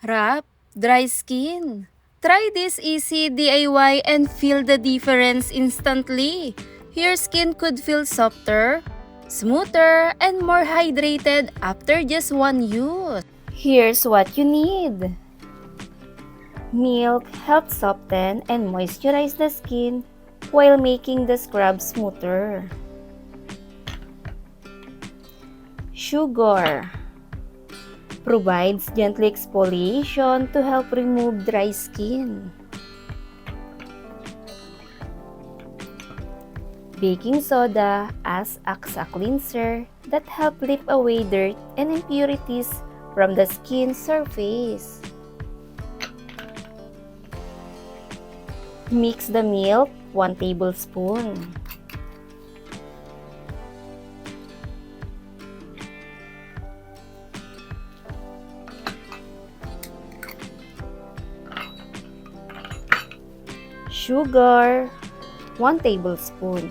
Wrap, dry skin. Try this easy DIY and feel the difference instantly. Your skin could feel softer, smoother, and more hydrated after just one use. Here's what you need. Milk helps soften and moisturize the skin while making the scrub smoother. Sugar provides gentle exfoliation to help remove dry skin. Baking soda acts as a cleanser that helps lift away dirt and impurities from the skin surface. Mix the milk 1 tablespoon. Sugar 1 tablespoon.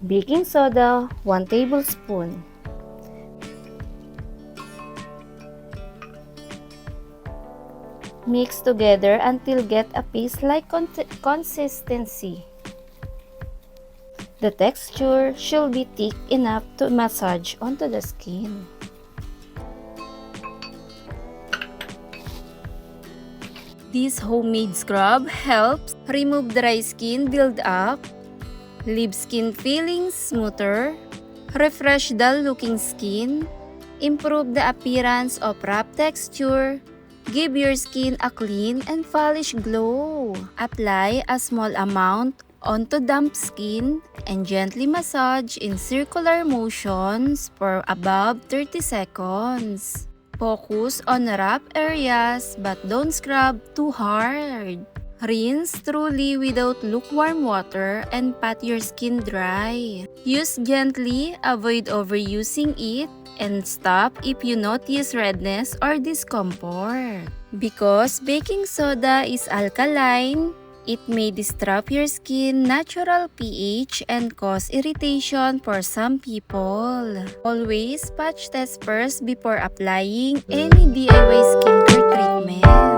Baking soda 1 tablespoon. Mix together until get a paste-like consistency. The texture should be thick enough to massage onto the skin. This homemade scrub helps remove dry skin build-up, leave skin feeling smoother, refresh dull-looking skin, improve the appearance of rough texture, give your skin a clean and polished glow. Apply a small amount onto damp skin and gently massage in circular motions for about 30 seconds. Focus on rough areas but don't scrub too hard. Rinse thoroughly without lukewarm water and pat your skin dry. Use gently, avoid overusing it, and stop if you notice redness or discomfort. Because baking soda is alkaline, it may disrupt your skin natural pH and cause irritation for some people. Always patch test first before applying any DIY skincare treatment.